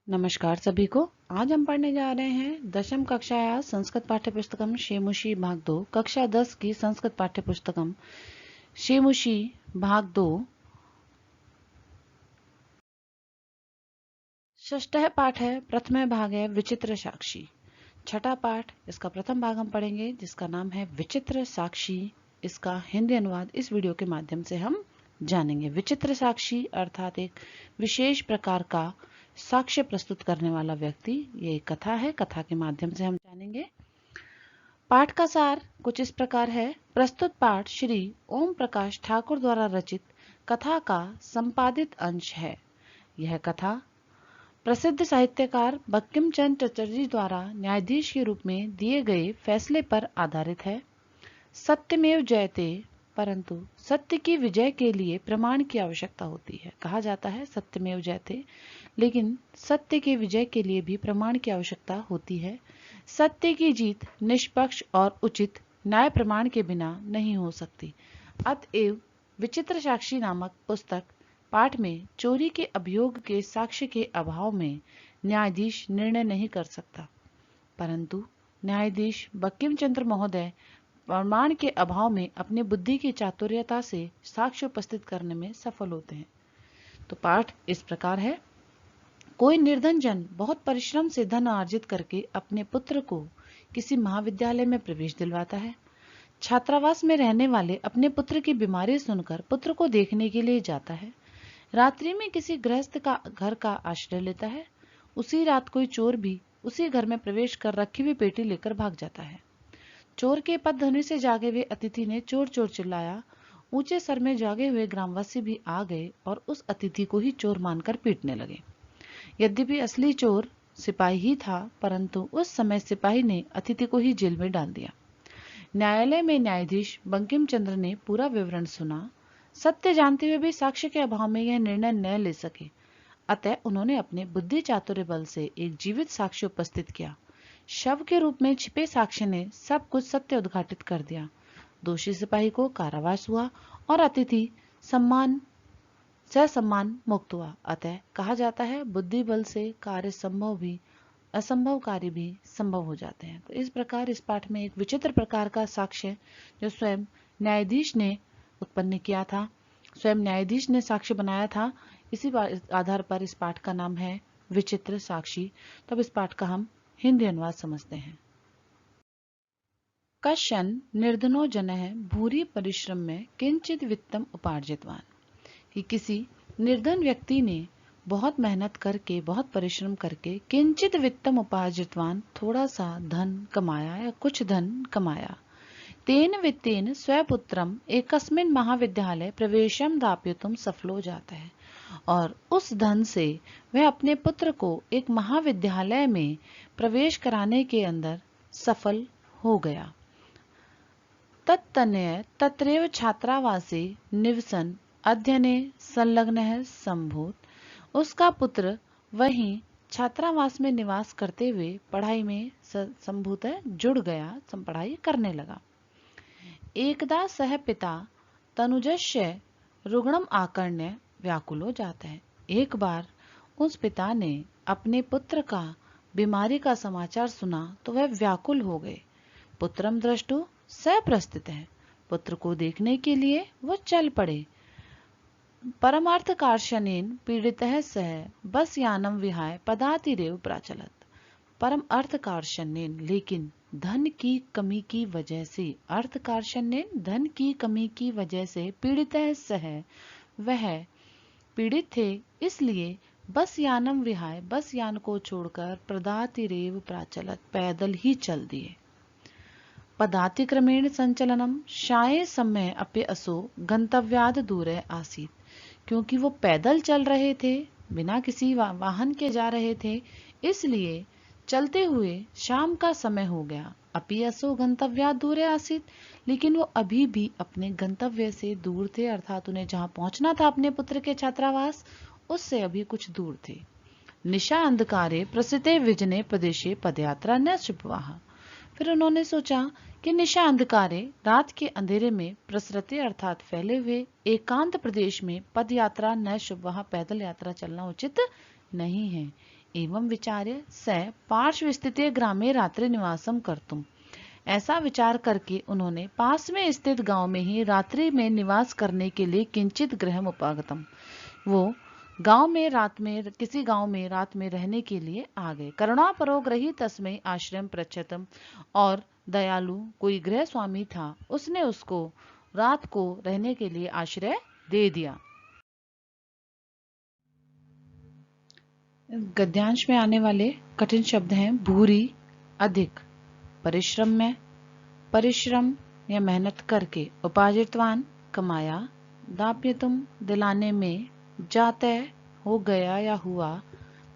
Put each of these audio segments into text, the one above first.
नमस्कार सभी को। आज हम पढ़ने जा रहे हैं दशम कक्षाया संस्कृत पाठ्यपुस्तकम शेमुषी भाग 2 कक्षा 10 की संस्कृत पाठ्यपुस्तकम शेमुषी भाग 2 षष्ठः पाठ है। प्रथम भाग है विचित्र साक्षी। छठा पाठ इसका प्रथम भाग हम पढ़ेंगे जिसका नाम है विचित्र साक्षी। इसका हिंदी अनुवाद इस वीडियो के माध्यम से हम जानेंगे। विचित्र साक्षी अर्थात एक विशेष प्रकार का साक्ष्य प्रस्तुत करने वाला व्यक्ति। ये कथा है, कथा के माध्यम से हम जानेंगे। पाठ का सार कुछ इस प्रकार है। प्रस्तुत पाठ श्री ओम प्रकाश ठाकुर द्वारा रचित कथा का संपादित अंश है। यह कथा प्रसिद्ध साहित्यकार बंकिम चंद्र चटर्जी द्वारा न्यायाधीश के रूप में दिए गए फैसले पर आधारित है। सत्यमेव जयते, परंतु सत्य की विजय के लिए प्रमाण की आवश्यकता होती है। कहा जाता है सत्यमेव जयते, लेकिन सत्य के विजय के लिए भी प्रमाण की आवश्यकता होती है। सत्य की जीत निष्पक्ष और उचित न्याय प्रमाण के बिना नहीं हो सकती। अतएव विचित्र साक्षी नामक पुस्तक पाठ में चोरी के अभियोग के साक्ष्य के अभाव में न्यायाधीश निर्णय नहीं कर सकता, परंतु न्यायाधीश बंकिम चंद्र महोदय प्रमाण के अभाव में अपनी बुद्धि की चातुर्यता से साक्ष्य उपस्थित करने में सफल होते हैं। तो पाठ इस प्रकार है। कोई निर्धन जन बहुत परिश्रम से धन अर्जित करके अपने पुत्र को किसी महाविद्यालय में प्रवेश दिलवाता है। छात्रावास में रहने वाले अपने पुत्र की बीमारी सुनकर पुत्र को देखने के लिए जाता है। रात्रि में किसी गृहस्थ का घर का आश्रय लेता है। उसी रात कोई चोर भी उसी घर में प्रवेश कर रखी हुई पेटी लेकर भाग जाता है। चोर के पदध्वनि से जागे हुए अतिथि ने चोर चोर चिल्लाया। ऊंचे सर में जागे हुए ग्रामवासी भी आ गए और उस अतिथि को ही चोर मानकर पीटने लगे। यद्यपि असली चोर सिपाही ही था, परंतु उस समय सिपाही ने अतिथि को ही जेल में डाल दिया। न्यायालय में न्यायाधीश बंकिम चंद्र ने पूरा विवरण सुना। सत्य जानते हुए भी साक्ष्य के अभाव में यह निर्णय न ले सके, अतः उन्होंने अपने बुद्धि चातुर्य बल से एक जीवित साक्ष्य उपस्थित किया। शव के रूप में छिपे साक्ष्य ने सब कुछ सत्य उद्घाटित कर दिया। दोषी सिपाही को कारावास हुआ और अतिथि सम्मान मुक्त हुआ। अतः कहा जाता है बुद्धि बल से कार्य संभव भी असंभव कार्य भी संभव हो जाते हैं। तो इस प्रकार इस पाठ में एक विचित्र प्रकार का साक्ष्य जो स्वयं न्यायाधीश ने उत्पन्न किया था, स्वयं न्यायाधीश ने साक्ष्य बनाया था, इसी आधार पर इस पाठ का नाम है विचित्र साक्षी। तब इस पाठ का हम हिंदी अनुवाद समझते हैं। कश्चन निर्धनो जनः भूरि परिश्रम में किंचित वित्तम उपार्जितवान। कि किसी निर्धन व्यक्ति ने बहुत मेहनत करके, बहुत परिश्रम करके किंचित वित्तम उपार्जितवान, थोड़ा सा धन कमाया या कुछ धन कमाया। तेन वित्तेन स्वपुत्रम एकस्मिन् महाविद्यालय प्रवेशम दापयितुम सफलो जाता है, और उस धन से वह अपने पुत्र को एक महाविद्यालय में प्रवेश कराने के अंदर सफल हो गया। तत्तनय तत्रैव छात्रावासे निवसन अध्ययने संलग्नः संभूत। उसका पुत्र वहीं छात्रावास में निवास करते हुए पढ़ाई में संभूत जुड़ गया, पढ़ाई करने लगा। एकदा सह पिता तनुजस्य रुग्णम आकर्ण्य व्याकुलो जाता है। एक बार उस पिता ने अपने पुत्र का बीमारी का समाचार सुना तो वह व्याकुल हो गए। पुत्रम दृष्टु स प्रस्थित है, पुत्र को देखने के लिए वो चल पड़े। परमार्थ कार्शनेन पीड़ितः सह बस यानम विहाय पदातिरेव प्राचलत। परम अर्थ कार्शनेन, लेकिन धन की कमी की वजह से, अर्थ कार्शनेन धन की कमी की वजह से, पीड़ितः सह वह पीड़ित थे, इसलिए बस यानम विहाय बस यान को छोड़कर पदातिरेव प्राचलत पैदल ही चल दिए। पदातिक्रमेण संचलनम शाये समय अपे असो गंतव्याद दूरे आसीत। क्योंकि वो पैदल चल रहे थे, बिना किसी वाहन के जा रहे थे, इसलिए चलते हुए शाम का समय हो गया। अपि असो गंतव्याद दूरे आसीत, लेकिन वो अभी भी अपने गंतव्य से दूर थे, अर्थात उन्हें जहां पहुंचना था अपने पुत्र के छात्रावास, उससे अभी कुछ दूर थे। निशा अंधकारे प्रसिते विजने प्रदेशे पदयात्रा न शुभवाह। फिर उन्होंने सोचा कि निशा अंधकारे, रात के अंधेरे में, प्रसरते अर्थात फैले हुए एकांत प्रदेश में पद यात्रा न शुभ, वहां पैदल यात्रा चलना उचित नहीं है। एवं विचार्य स पार्श्वस्थिते ग्रामे रात्रि निवासम कर्तुम। ऐसा विचार करके उन्होंने पास में स्थित गांव में ही रात्रि में निवास करने के लिए किंचित गृहम उपागतम, वो किसी गांव में रात में रहने के लिए आ गए। करुणा परोग्रही तस्मै आश्रम प्रच्छतम, और दयालु कोई गृह स्वामी था, उसने उसको रात को रहने के लिए आश्रय दे दिया। गद्यांश में आने वाले कठिन शब्द हैं भूरी, अधिक, परिश्रम में, परिश्रम या मेहनत करके, उपार्जितवान, कमाया, दाप्यतुम, दिलाने में, जाते, हो गया या हुआ,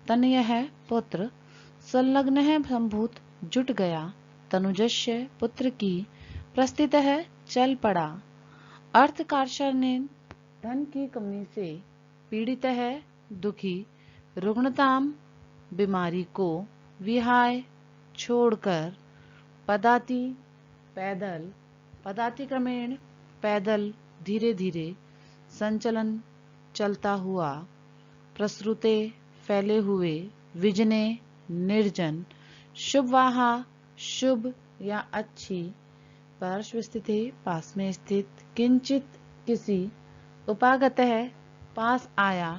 तनयः, पुत्र, संलग्न है, संभूत, जुट गया, तनुजस्य, पुत्र की, प्रस्थितः, चल पड़ा, अर्थ कार्शनेन, धन की कमी से, पीड़ित है, दुखी, रुग्णताम, बीमारी को, विहाय, छोड़कर, पदाति, पैदल, पदातिक्रमेण, पैदल, धीरे धीरे, संचलन, चलता हुआ, प्रसृते, फैले हुए, विजने, निर्जन, शुभवाहा, शुभ या अच्छी, पार्श्वस्थिते, पास में स्थित, किंचित, किसी, उपागत है, पास आया,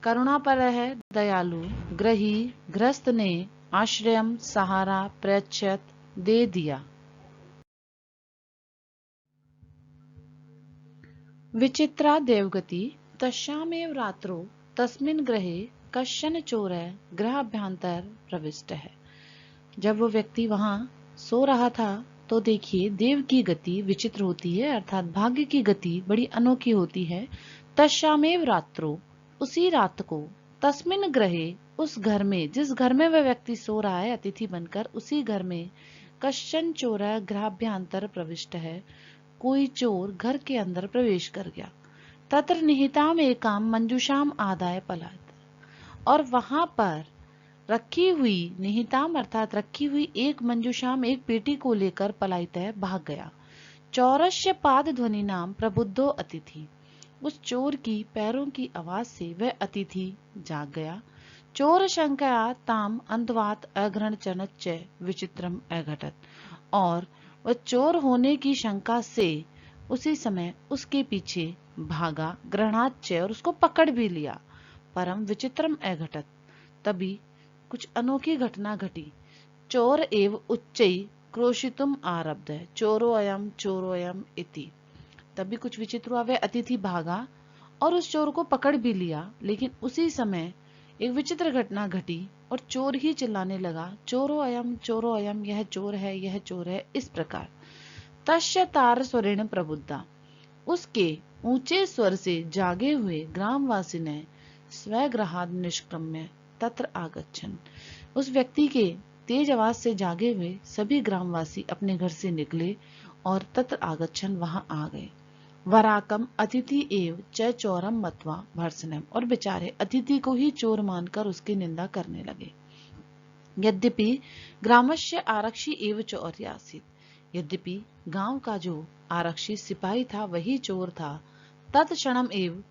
करुणापर है, दयालु, ग्रही, गृहस्थ ने, आश्रयम, सहारा, प्रच्छत, दे दिया। विचित्रा देवगति तस्यामेव रात्रो तस्मिन् गृहे कश्चन चोरः गृहाभ्यंतर प्रविष्ट है। जब वो व्यक्ति वहां सो रहा था तो देखिए देव की गति विचित्र होती है, अर्थात भाग्य की गति बड़ी अनोखी होती है। तस्यामेव रात्रो, उसी रात को, तस्मिन् गृहे, उस घर में, जिस घर में वह व्यक्ति सो रहा है अतिथि बनकर, उसी घर में, कश्चन चोरः गृहाभ्यंतर प्रविष्ट है, कोई चोर घर के अंदर प्रवेश कर गया। तत्र निहिताम एकाम मंजूषाम आदाय पलायत, और वहां पर रखी हुई, निहिताम अर्थात रखी हुई, एक मंजूषाम, एक पेटी को लेकर पलायत है, भाग गया। चौरस्य पाद ध्वनि नाम प्रबुद्धो अतिथि, उस चोर की पैरों की आवाज से वह अतिथि जाग गया। चोर शंकया ताम अंधवात अग्रण चनच्च विचित्रम अघटत, और वह चोर होने की शंका से उसी समय उसके पीछे भागा, ग्रहणाच्य, और उसको पकड़ भी लिया। परम विचित्रम अघटत, तभी कुछ अनोखी घटना घटी। चोर एव उच्चई क्रोशितुम आरब्ध है, चोरो अयम इति। तभी कुछ विचित्र हुआ, वह अतिथि भागा और उस चोर को पकड़ भी लिया, लेकिन उसी समय एक विचित्र घटना घटी और चोर ही चिल्लाने लगा, चोरो अयम, यह चोर है, यह चोर है, इस प्रकार। तस्य तार स्वरेण प्रबुद्धा, उसके ऊंचे स्वर से जागे हुए ग्रामवासी ने स्वगृहाद निष्क्रम्य तत्र आगच्छन, उस व्यक्ति के तेज आवाज से जागे हुए सभी ग्रामवासी अपने घर से निकले और तत्र आगच्छन, वहां आ गए। वराकम अतिथि एव च चौरम मत्वा भर्सनम, और बेचारे अतिथि को ही चोर मानकर उसकी निंदा करने लगे। यद्यपि ग्रामस्य आरक्षी एव चौर्य आसीत, यद्यपि गांव का जो आरक्षी सिपाही था वही चोर था। तत्क्षणम एव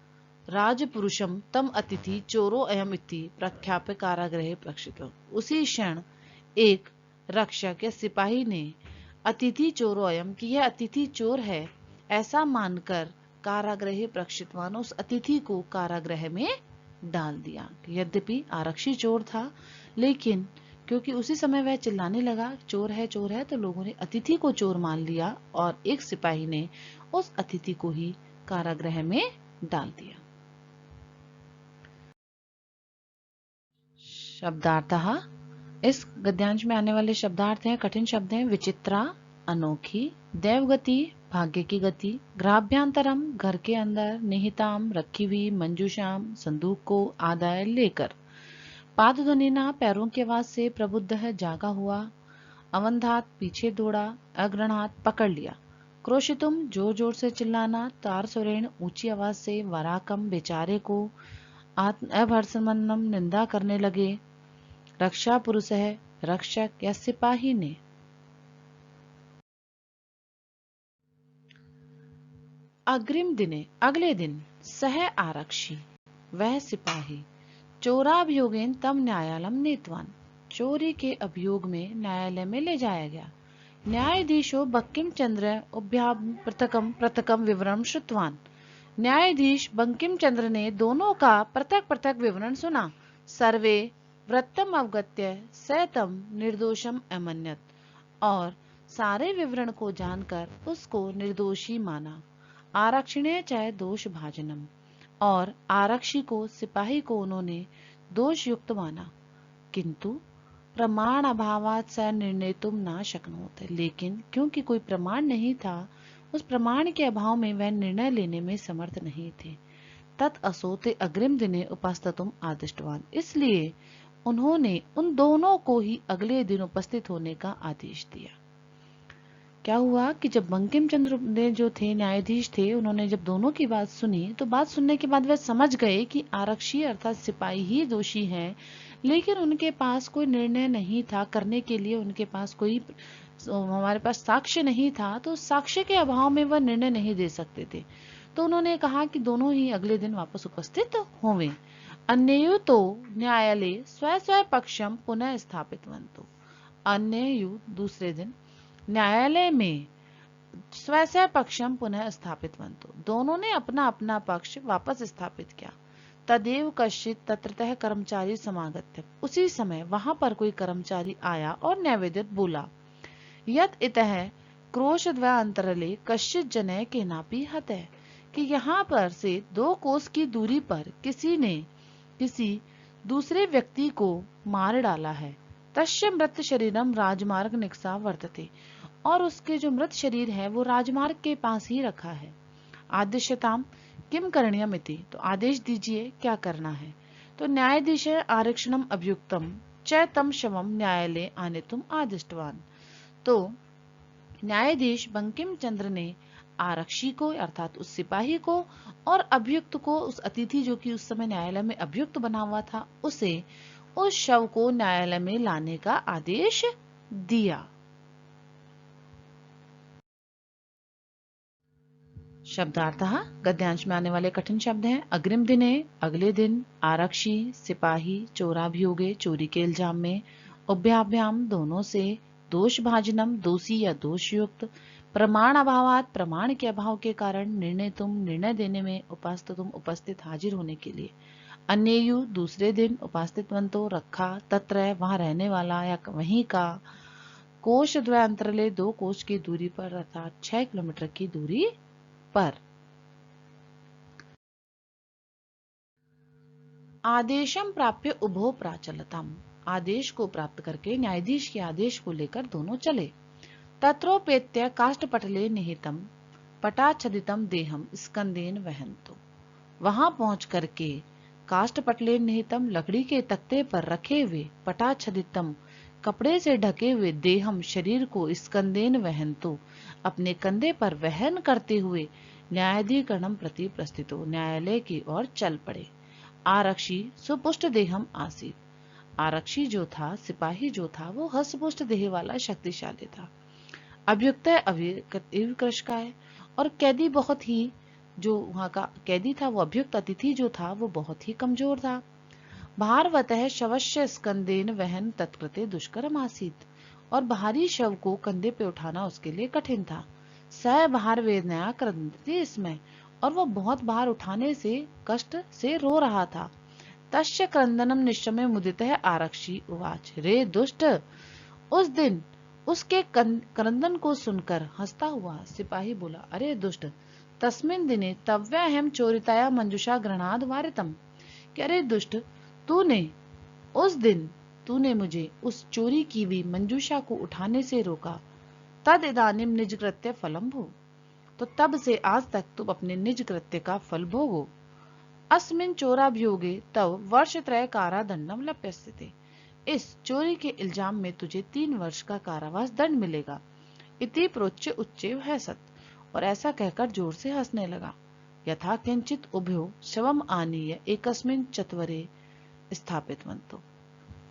राजपुरुषम तम अतिथि चोरो अयम इति प्रख्याप्य कारागृहे प्रेक्षितो, उसी क्षण एक रक्षक या सिपाही ने अतिथि चोरो अयम, कि यह अतिथि चोर है, ऐसा मानकर कारागृहे प्रेक्षितवान, उस अतिथि को कारागृह में डाल दिया। यद्यपि आरक्षी चोर था, लेकिन क्योंकि उसी समय वह चिल्लाने लगा चोर है, तो लोगों ने अतिथि को चोर मान लिया और एक सिपाही ने उस अतिथि को ही कारागृह में डाल दिया। शब्दार्थः, इस गद्यांश में आने वाले शब्दार्थ हैं, कठिन शब्द हैं, विचित्रा, अनोखी, देवगति, भाग्य की गति, ग्राभ्यांतरम, घर के अंदर, निहिताम, रखी हुई, मंजूषाम, संदूक को, आदाय, लेकर, पाद ध्वनिना, पैरों की आवाज से, प्रबुद्ध है, जागा हुआ, अवंधात, पीछे दौड़ा, अग्रणात, पकड़ लिया, क्रोशितुम, जोर जोर से चिल्लाना, तार सुरेण, ऊंची आवाज से, वराकम, बेचारे को, अभर्समन्नम, निंदा करने लगे, रक्षा पुरुष है, रक्षक या सिपाही ने। अग्रिम दिने, अगले दिन, सह आरक्षी, वह सिपाही, चोराभियोगेन तम न्यायालम नीतवान, चोरी के अभियोग में न्यायालय में ले जाया गया। न्यायाधीशो बंकिम चंद्र उभयाभ्याम पृथकम पृथकम विवरण श्रुतवान, न्यायाधीश बंकिम चंद्र ने दोनों का पृथक पृथक विवरण सुना। सर्वे वृत्तम अवगत्य सैतम निर्दोषम अमन्यत, और सारे विवरण को जानकर उसको निर्दोषी माना। आरक्षिणे च दोष भाजनम, और आरक्षी को सिपाही को उन्होंने दोष युक्त माना। किंतु प्रमाण अभावात् स निर्णेतुम न शक्नोत, लेकिन क्योंकि कोई प्रमाण नहीं था, उस प्रमाण के अभाव में वह निर्णय लेने में समर्थ नहीं थे। तत् असोते अग्रिम दिने उपस्थितुम आदिष्टवान, इसलिए उन्होंने उन दोनों को ही अगले दिन उपस्थित होने का आदेश दिया। क्या हुआ कि जब बंकिम चंद्र ने जो थे न्यायाधीश थे, उन्होंने जब दोनों की बात सुनी तो बात सुनने के बाद वे समझ गए कि आरक्षी अर्थात सिपाही ही दोषी हैं, लेकिन उनके पास कोई निर्णय नहीं था करने के लिए, उनके पास कोई हमारे पास साक्ष्य नहीं था, तो साक्ष्य के अभाव में वह निर्णय नहीं दे सकते थे। तो उन्होंने कहा कि दोनों ही अगले दिन वापस उपस्थित होंगे। अन्ययु तो न्यायालय स्व स्व पक्षम पुनः स्थापितवन्तु, अन्ययु दूसरे दिन न्यायालय में स्व स्व पक्षम पुनः स्थापितवन्तु, दोनों ने अपना अपना पक्ष वापस स्थापित किया। तदेव कश्चित तत्रतः कर्मचारी समागत्य, उसी समय वहां पर कोई कर्मचारी आया और न्यायवेद्यत बोला, यत इतः क्रोशद्वयान्तरले कश्चित जनय केनापि हतः, कि यहाँ पर से 2 कोस की दूरी पर किसी ने किसी दूसरे व्यक्ति को मार डाला है। तस्य मृत शरीरम राजमार्ग निकसा वर्तते, और उसके जो मृत शरीर है वो राजमार्ग के पास ही रखा है। आदेशताम किम करणीयम इति, तो आदेश दीजिए क्या करना है। तो न्यायाधीश आरक्षणम अभियुक्तम च तम शवम न्यायालय आनेतुम आदिष्टवान, तो न्यायाधीश बंकिम चंद्र ने आरक्षी को अर्थात उस सिपाही को और अभियुक्त को, उस अतिथि जो कि उस समय न्यायालय में अभियुक्त बना हुआ था, उसे उस शव को न्यायालय में लाने का आदेश दिया। शब्दार्थः, गद्यांश में आने वाले कठिन शब्द हैं अग्रिम दिने अगले दिन, आरक्षी सिपाही, चोराभियोगे चोरी के इल्जाम में, उभयाभ्याम दोनों से, दोष भाजनम दोषी या दोषयुक्त, प्रमाण अभावात प्रमाण के अभाव के कारण, निर्णय तुम निर्णय देने में, तुम उपस्थित हाजिर होने के लिए, अन्ययु दूसरे दिन, उपस्थितवंतो रखा, तत्र वहां रहने वाला या वहीं का, कोश द्वयांतरले 2 कोश की दूरी पर अर्थात 6 किलोमीटर की दूरी पर। आदेशम प्राप्य उभो प्राचलतम, आदेश को प्राप्त करके न्यायाधीश के आदेश को लेकर दोनों चले। तत्रोपेत्य काष्ठपटले निहितम पटाच्छदितम देहम स्कंदेन वहंतो, वहां पहुंच करके काष्ठपटले निहितम लकड़ी के तख्ते पर रखे हुए, पटाच्छदितम कपड़े से ढके हुए, देहम शरीर को, स्कंदेन वहंतो अपने कंधे पर वहन करते हुए, न्यायाधिकरणम प्रति प्रस्थितो न्यायालय की ओर चल पड़े। आरक्षी सुपुष्ट देहम आसीत, आरक्षी जो था, सिपाही जो था, वो हस्तपुष्ट देह वाला शक्तिशाली था। अभियुक्त अभिकृश का है, और कैदी बहुत ही, जो वहां का कैदी था, वो अभियुक्त अतिथि जो था, वो बहुत ही कमजोर था। भारवतः शवस्य स्कंदेन वहन तत्कृते दुष्करम आसीत, और भारी शव को कंधे पे उठाना उसके लिए कठिन था। स भार वेदना क्रंदति इसमें, और वो बहुत भार उठाने से कष्ट से रो रहा था। तस्य क्रंदनम निश्चय मुदितः आरक्षी उवाच, रे दुष्ट, उस दिन उसके क्रंदन को सुनकर हंसता हुआ सिपाही बोला, अरे दुष्ट, तस्मिन दिने तव्याहम चोरिताया मंजुषा गृणाद वारितम, कि अरे दुष्ट, उस दिन तूने मुझे उस चोरी की हुई मंजूषा को उठाने से रोका। तद इदानीम निज कृत्य फलम भो, तो तब से आज तक तुम अपने निज कृत्य का फल भोगो। अस्मिन चोराभियोगे तव वर्षत्रय कारादंडम लप्यस्यते, इस चोरी के इल्जाम में तुझे 3 वर्ष का कारावास दंड मिलेगा। इति प्रोच्य उच्चे हसत, और ऐसा कहकर जोर से हंसने लगा। यथा किंचित उभयो शवम आनीय एकस्मिन चत्वरे स्थापितवन्तु,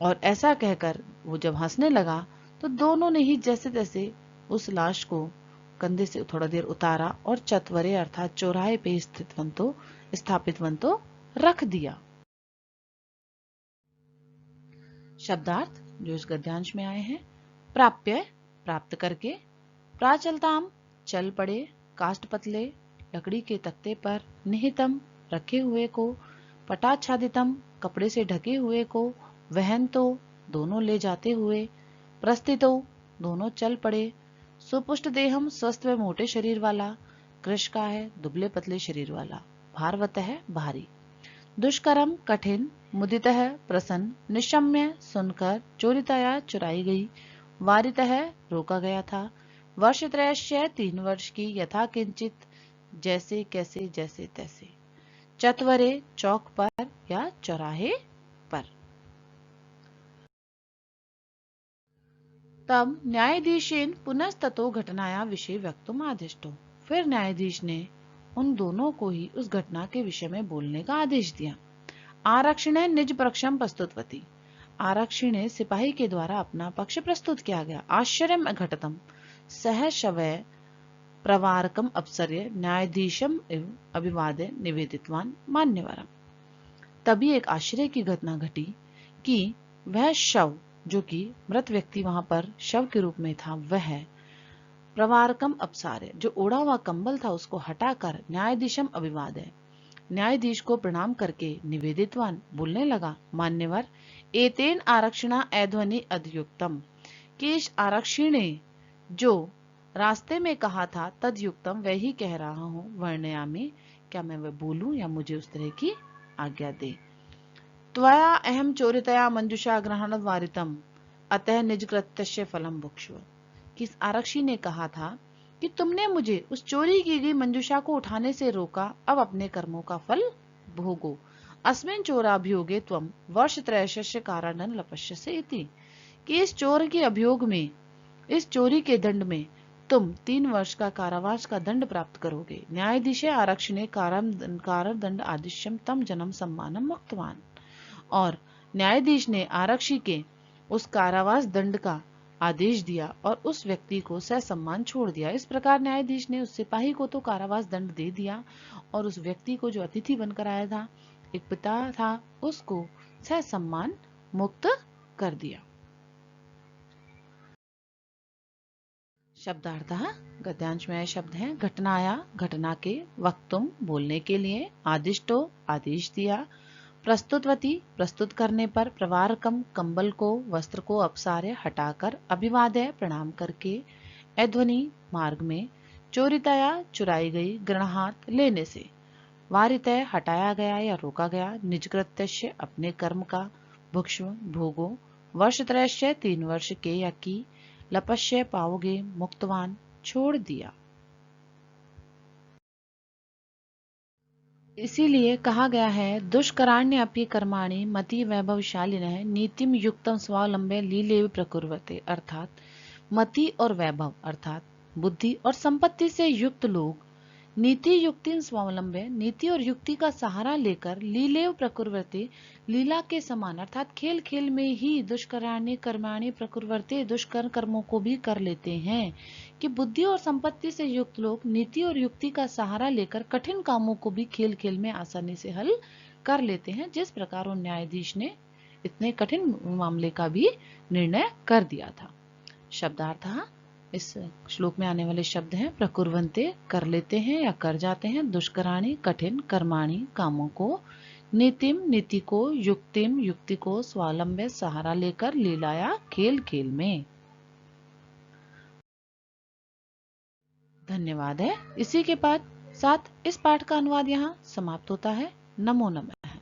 और ऐसा कहकर वो जब हंसने लगा तो दोनों ने ही जैसे तैसे उस लाश को कंधे से थोड़ा देर उतारा और चत्वरे अर्थात चौराहे पे स्थापितवन्तु रख दिया। शब्दार्थ जो इस गद्यांश में आए हैं। प्राप्य प्राप्त करके, प्राचलताम चल पड़े, काष्ठ पतले लकड़ी के तख्ते पर, निहितम रखे हुए को, पटाच्छादितम कपड़े से ढके हुए को, वहन तो दोनों ले जाते हुए, प्रस्थितो दोनों चल पड़े, सुपुष्ट देहम स्वस्थ व मोटे शरीर वाला, कृश का है दुबले पतले शरीर वाला, भारवत है भारी, दुष्करम कठिन, मुदितः प्रसन्न, निशम्य सुनकर, चोरितया चुराई गई, वारितः रोका गया था, वर्षत्रयस्य 3 वर्ष की, यथा किंचित जैसे कैसे जैसे तैसे, चत्वरे चौक पर या चौराहे पर। तब न्यायाधीशेन पुनस्ततो घटनाया विषय व्यक्तुम आदिष्टो, फिर न्यायाधीश ने उन दोनों को ही उस घटना के विषय में बोलने का आदेश दिया। आरक्षिणे निज पक्षम प्रस्तुतवती, आरक्षिणे सिपाही के द्वारा अपना पक्ष प्रस्तुत किया गया। आश्चर्यम घटतम सह शवय प्रवारकम अवसर्य न्यायाधीशम अभिवादे निवेदितवान मान्यवरम। तभी एक आश्चर्य की घटना घटी कि वह शव, जो कि मृत व्यक्ति वहां पर शव के रूप में था, वह प्रवारकम अपसारे, जो ओढ़ा हुआ कंबल था उसको हटाकर न्यायाधीशम अभिवादे, न्यायाधीश को प्रणाम करके निवेदितवान बोलने लगा, मान्यवर एतेन आरक्षिणा अध्वनि अधयुक्तम, कि इस आरक्षी ने जो रास्ते में कहा था तदयुक्तम वही कह रहा हूँ, वर्णयामि क्या मैं वह बोलूं या मुझे उस तरह की आज्ञा दे। त्वया अहम चोरितया मंजुषा ग्रहण वारितम अतः निज कृत्यस्य फलम भुक्ष्व, किस आरक्षी ने कहा था कि तुमने मुझे उस चोरी की गई मंजुषा को उठाने से रोका, अब अपने कर्मों का फल भोगो। अस्मिन् चोराभियोगे त्वम वर्षत्रयस्य कारादंड लपस्यसे इति, कि इस चोर के अभियोग में, इस चोरी के दंड में तुम 3 वर्ष का कारावास का दंड प्राप्त करोगे। न्यायाधीश आरक्षिणे कारादंड आदिश्यम तम जन्म सम्मानम मुक्तवान, और न्यायाधीश ने आरक्षी के उस कारावास दंड का आदेश दिया और उस व्यक्ति को ससम्मान छोड़ दिया। इस प्रकार न्यायाधीश ने उस सिपाही को तो कारावास दंड दे दिया और उस व्यक्ति को जो अतिथि बनकर आया था, एक पिता था, उसको ससम्मान मुक्त कर दिया। शब्दार्थ गद्यांश में आए शब्द हैं। घटनाया घटना के, वक्तुम बोलने के लिए, आदिष्टो आदेश दिया, प्रस्तुतवती प्रस्तुत करने पर, प्रवारकम कंबल को वस्त्र को अपसार्य हटाकर, अभिवादय प्रणाम करके, अध्वनि मार्ग में, चोरितया चुराई गई, गृहात लेने से, वारितय हटाया गया या रोका गया, निजकृत्यस्य अपने कर्म का, भुक्ष्व भोगो, वर्षत्रयस्य 3 वर्ष के या की, लपश्य पाओगे, मुक्तवान छोड़ दिया। इसीलिए कहा गया है, दुष्कराण्य अपि कर्माणि मति वैभवशालिनः नीतिम युक्तम स्वावलंबे लीलेव प्रकुर्वते, अर्थात मति और वैभव अर्थात बुद्धि और संपत्ति से युक्त लोग नीति युक्ति स्वावलंबे, नीति और युक्ति का सहारा लेकर, लीलेव प्रकुर्वते लीला के समान अर्थात खेल खेल में ही, दुष्कराण्य कर्माणि प्रकुर्वते दुष्कर कर्मों को भी कर लेते हैं, कि बुद्धि और संपत्ति से युक्त लोग नीति और युक्ति का सहारा लेकर कठिन कामों को भी खेल खेल में आसानी से हल कर लेते हैं, जिस प्रकार उन न्यायाधीश ने इतने कठिन मामले का भी निर्णय कर दिया था। शब्दार्थ इस श्लोक में आने वाले शब्द हैं, प्रकुर्वन्ते कर लेते हैं या कर जाते हैं, दुष्कराणि कठिन, कर्माणि कामों को, नीतिम नीति को, युक्तिम युक्ति को, स्वावलंबे सहारा लेकर, लीलाया खेल खेल में। धन्यवाद है। इसी के साथ इस पाठ का अनुवाद यहाँ समाप्त होता है। नमो नमः।